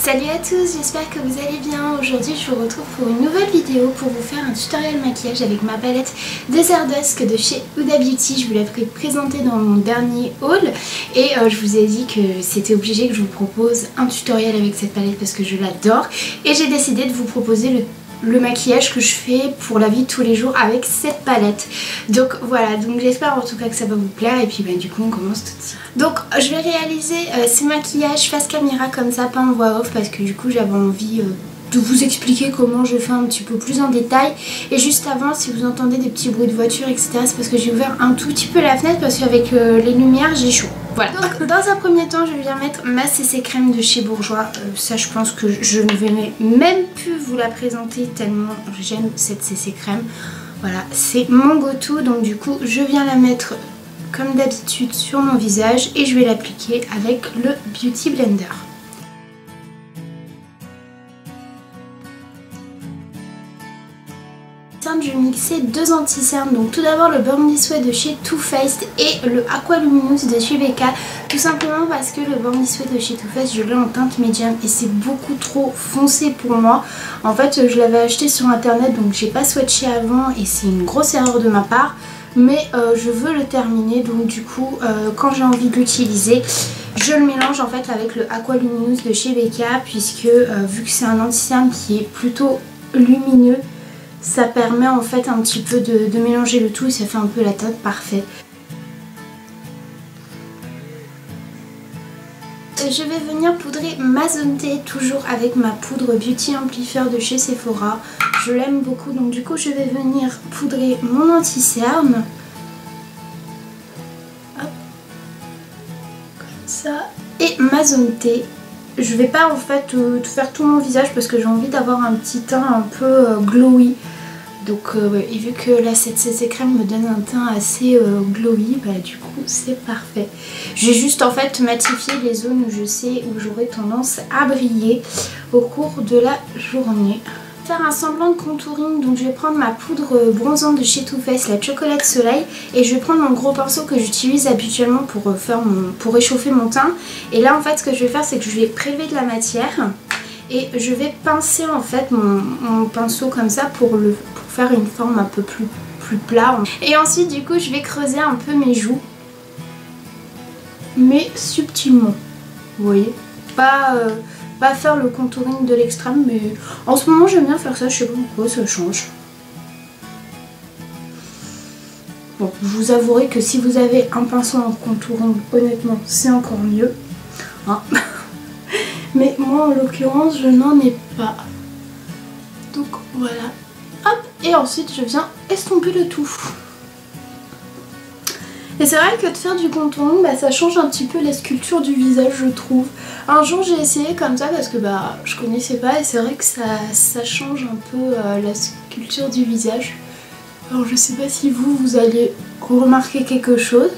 Salut à tous, j'espère que vous allez bien. Aujourd'hui je vous retrouve pour une nouvelle vidéo pour vous faire un tutoriel maquillage avec ma palette Desert Dusk de chez Huda Beauty. Je vous l'avais présenté dans mon dernier haul et je vous ai dit que c'était obligé que je vous propose un tutoriel avec cette palette parce que je l'adore. Et j'ai décidé de vous proposer le maquillage que je fais pour la vie de tous les jours avec cette palette. Donc voilà, donc j'espère en tout cas que ça va vous plaire et puis du coup on commence tout de suite. Donc je vais réaliser ce maquillage face caméra comme ça, pas en voix off, parce que du coup j'avais envie de vous expliquer comment je fais un petit peu plus en détail. Et juste avant, si vous entendez des petits bruits de voiture etc, c'est parce que j'ai ouvert un tout petit peu la fenêtre parce qu'avec les lumières j'ai chaud. Voilà. Donc dans un premier temps je viens mettre ma CC crème de chez Bourjois. Ça je pense que je ne vais même plus vous la présenter tellement j'aime cette CC crème. Voilà, c'est mon go-to, donc du coup je viens la mettre comme d'habitude sur mon visage et je vais l'appliquer avec le Beauty Blender. Je vais mixer deux anti-cernes, donc tout d'abord le Burn This Way de chez Too Faced et le Aqua Luminous de chez Becca, tout simplement parce que le Burn This Way de chez Too Faced je l'ai en teinte médium et c'est beaucoup trop foncé pour moi. En fait je l'avais acheté sur internet donc j'ai pas swatché avant et c'est une grosse erreur de ma part, mais je veux le terminer, donc du coup quand j'ai envie de l'utiliser je le mélange en fait avec le Aqua Luminous de chez Becca, puisque vu que c'est un anti-cerne qui est plutôt lumineux, ça permet en fait un petit peu de mélanger le tout et ça fait un peu la teinte parfaite. Je vais venir poudrer ma zone T toujours avec ma poudre Beauty Amplifier de chez Sephora. Je l'aime beaucoup, donc du coup je vais venir poudrer mon anti-cerne. Hop. Comme ça. Et ma zone T. Je vais pas en fait faire tout mon visage parce que j'ai envie d'avoir un petit teint un peu glowy. Donc ouais, et vu que là cette CC crème me donne un teint assez glowy, du coup c'est parfait. Je vais juste en fait matifier les zones où je sais où j'aurai tendance à briller au cours de la journée. Faire un semblant de contouring, donc je vais prendre ma poudre bronzante de chez Too Faced, la Chocolate Soleil, et je vais prendre mon gros pinceau que j'utilise habituellement pour réchauffer mon teint. Et là en fait ce que je vais faire, c'est que je vais prélever de la matière et je vais pincer en fait mon pinceau comme ça pour faire une forme un peu plus plat. Et ensuite du coup je vais creuser un peu mes joues, mais subtilement, vous voyez, pas faire le contouring de l'extrême, mais en ce moment j'aime bien faire ça, je sais pas pourquoi, ça change. Bon, je vous avouerai que si vous avez un pinceau en contouring, honnêtement c'est encore mieux, hein. Mais moi en l'occurrence je n'en ai pas, donc voilà. Hop, et ensuite je viens estomper le tout. Et c'est vrai que de faire du contouring, ça change un petit peu la sculpture du visage, je trouve. Un jour j'ai essayé comme ça parce que je connaissais pas et c'est vrai que ça change un peu la sculpture du visage. Alors je sais pas si vous allez remarquer quelque chose,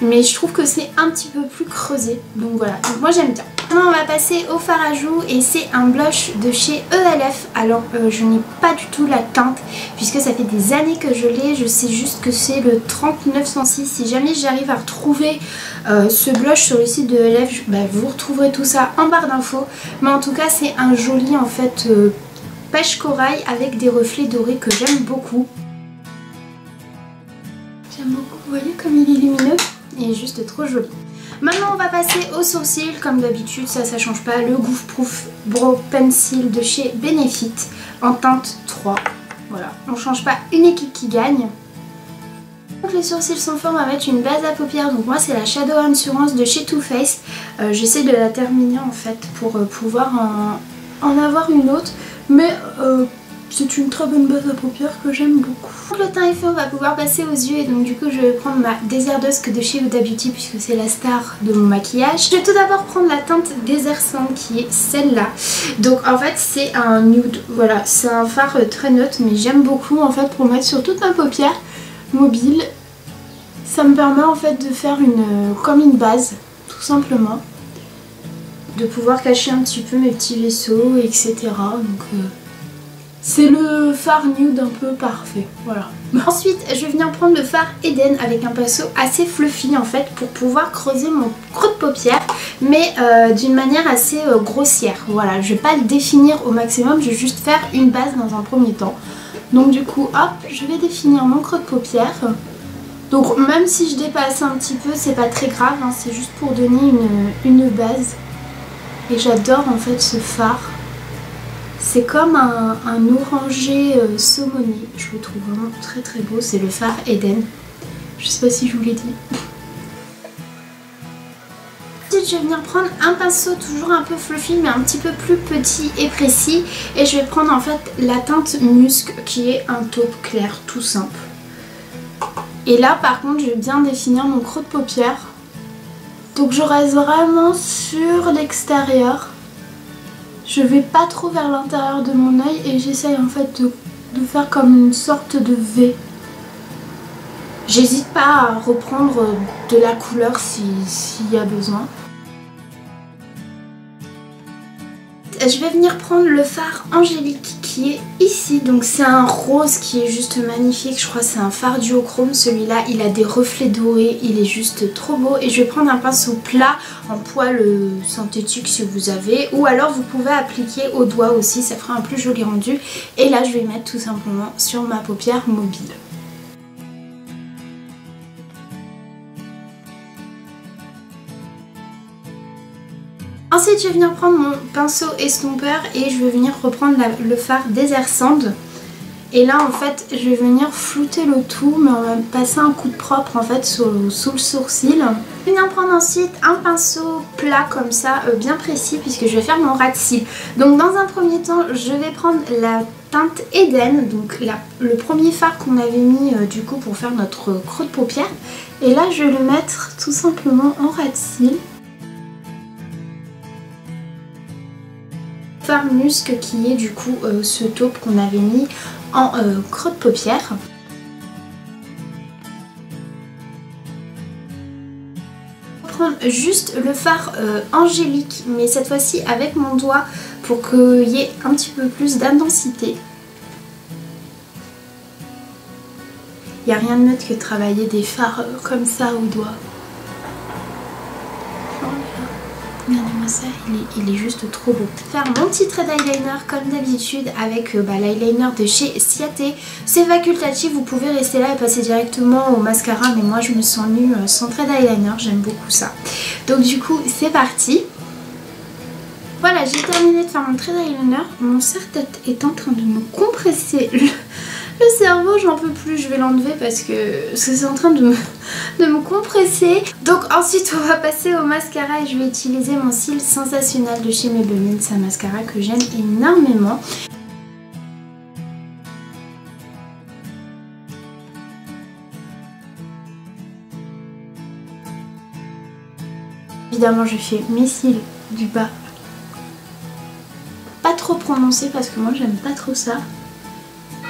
mais je trouve que c'est un petit peu plus creusé, donc voilà, donc moi j'aime bien. Maintenant on va passer au fard à joues et c'est un blush de chez ELF. Alors je n'ai pas du tout la teinte puisque ça fait des années que je l'ai, je sais juste que c'est le 3906. Si jamais j'arrive à retrouver ce blush sur le site de ELF, vous retrouverez tout ça en barre d'infos. Mais en tout cas c'est un joli en fait pêche corail avec des reflets dorés que j'aime beaucoup. J'aime beaucoup, vous voyez comme il est lumineux et juste trop joli. Maintenant on va passer aux sourcils, comme d'habitude ça change pas, le Goof Proof Brow Pencil de chez Benefit en teinte 3. Voilà, on change pas, une équipe qui gagne. Donc les sourcils sont faits, on va mettre une base à paupières, donc moi c'est la Shadow Assurance de chez Too Faced. J'essaie de la terminer en fait pour pouvoir en avoir une autre, mais c'est une très bonne base à paupières que j'aime beaucoup. Donc le teint est fait, on va pouvoir passer aux yeux et donc du coup je vais prendre ma Desert Dusk de chez Huda Beauty puisque c'est la star de mon maquillage. Je vais tout d'abord prendre la teinte Desert Sand qui est celle-là. Donc en fait c'est un nude, voilà, c'est un fard très neutre mais j'aime beaucoup en fait pour mettre sur toute ma paupière mobile. Ça me permet en fait de faire comme une base tout simplement. De pouvoir cacher un petit peu mes petits vaisseaux etc. Donc C'est le fard nude un peu parfait, voilà. Ensuite, je vais venir prendre le fard Eden avec un pinceau assez fluffy en fait pour pouvoir creuser mon creux de paupière, mais d'une manière assez grossière. Voilà, je vais pas le définir au maximum, je vais juste faire une base dans un premier temps. Donc du coup, hop, je vais définir mon creux de paupière. Donc même si je dépasse un petit peu, c'est pas très grave, hein, c'est juste pour donner une base. Et j'adore en fait ce fard. C'est comme un orangé saumoné, je le trouve vraiment très très beau, c'est le fard Eden. Je sais pas si je vous l'ai dit. Ensuite je vais venir prendre un pinceau toujours un peu fluffy mais un petit peu plus petit et précis. Et je vais prendre en fait la teinte musc qui est un taupe clair tout simple. Et là par contre je vais bien définir mon creux de paupière. Donc je reste vraiment sur l'extérieur. Je vais pas trop vers l'intérieur de mon œil et j'essaye en fait de faire comme une sorte de V. J'hésite pas à reprendre de la couleur s'il y a besoin. Je vais venir prendre le fard Angélique qui est ici. Donc c'est un rose qui est juste magnifique. Je crois que c'est un fard duochrome. Celui-là il a des reflets dorés. Il est juste trop beau. Et je vais prendre un pinceau plat en poil synthétique si vous avez. Ou alors vous pouvez appliquer au doigt aussi. Ça fera un plus joli rendu. Et là je vais mettre tout simplement sur ma paupière mobile. Ensuite je vais venir prendre mon pinceau estompeur et je vais venir reprendre le fard Desert Sand. Et là en fait je vais venir flouter le tout mais on va passer un coup de propre en fait sous le sourcil. Je vais venir prendre ensuite un pinceau plat comme ça bien précis puisque je vais faire mon ras de cils. Donc dans un premier temps je vais prendre la teinte Eden, donc le premier fard qu'on avait mis du coup pour faire notre creux de paupière. Et là je vais le mettre tout simplement en ras de cils. Fard musc qui est du coup ce taupe qu'on avait mis en creux de paupière. Prendre juste le fard Angélique mais cette fois-ci avec mon doigt pour qu'il y ait un petit peu plus d'intensité. Il n'y a rien de mieux que de travailler des fards comme ça au doigt. Regardez-moi ça, il est juste trop beau. Faire mon petit trait d'eyeliner comme d'habitude avec l'eyeliner de chez Ciaté. C'est facultatif, vous pouvez rester là et passer directement au mascara, mais moi je me sens nue sans trait d'eyeliner, j'aime beaucoup ça. Donc du coup c'est parti. Voilà, j'ai terminé de faire mon trait d'eyeliner. Mon serre-tête est en train de me compresser le cerveau, j'en peux plus, je vais l'enlever parce que c'est en train de me compresser. Donc ensuite on va passer au mascara et je vais utiliser mon cil sensationnel de chez Maybelline. C'est un mascara que j'aime énormément. Évidemment je fais mes cils du bas. Pas trop prononcé parce que moi j'aime pas trop ça.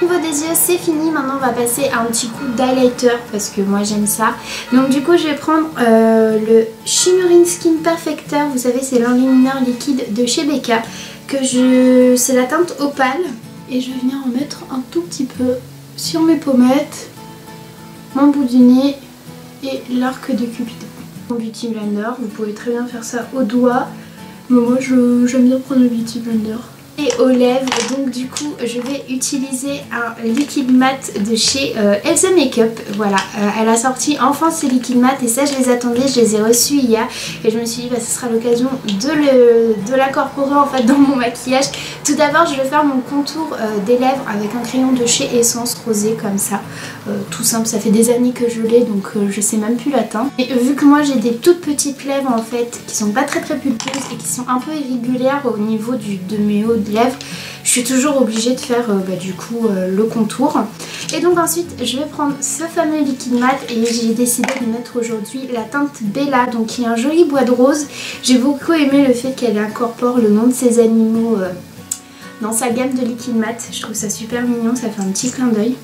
Au niveau des yeux c'est fini, maintenant on va passer à un petit coup d'highlighter parce que moi j'aime ça. Donc du coup je vais prendre le Shimmering Skin Perfector, vous savez c'est l'enlumineur liquide de chez Becca, c'est la teinte opale. Et je vais venir en mettre un tout petit peu sur mes pommettes, mon bout du nez et l'arc de Cupidon. Mon Beauty Blender, vous pouvez très bien faire ça au doigt, mais moi j'aime bien prendre le Beauty Blender. Et aux lèvres, donc du coup je vais utiliser un liquide mat de chez Elsa Makeup. Voilà, elle a sorti enfin ces liquides mat et ça je les attendais, je les ai reçus hier et je me suis dit ce sera l'occasion de l'incorporer en fait dans mon maquillage. Tout d'abord je vais faire mon contour des lèvres avec un crayon de chez Essence rosé comme ça, tout simple, ça fait des années que je l'ai donc je sais même plus la teinte. Et vu que moi j'ai des toutes petites lèvres en fait qui sont pas très pulpeuses et qui sont un peu irrégulières au niveau de mes hauts de lèvres, je suis toujours obligée de faire du coup le contour. Et donc ensuite je vais prendre ce fameux liquide mat et j'ai décidé de mettre aujourd'hui la teinte Bella, donc qui est un joli bois de rose. J'ai beaucoup aimé le fait qu'elle incorpore le nom de ses animaux dans sa gamme de liquide mat. Je trouve ça super mignon, ça fait un petit clin d'œil.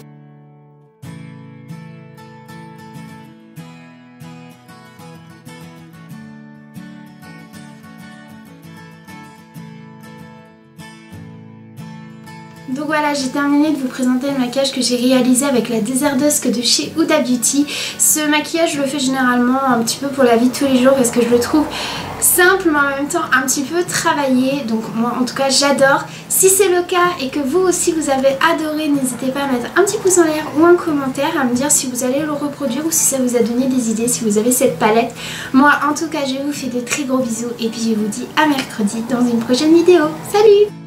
Donc voilà, j'ai terminé de vous présenter le maquillage que j'ai réalisé avec la Desert Dusk de chez Huda Beauty. Ce maquillage, je le fais généralement un petit peu pour la vie de tous les jours parce que je le trouve simple mais en même temps un petit peu travaillé. Donc moi en tout cas j'adore. Si c'est le cas et que vous aussi vous avez adoré, n'hésitez pas à mettre un petit pouce en l'air ou un commentaire à me dire si vous allez le reproduire ou si ça vous a donné des idées, si vous avez cette palette. Moi en tout cas je vous fais de très gros bisous et puis je vous dis à mercredi dans une prochaine vidéo. Salut!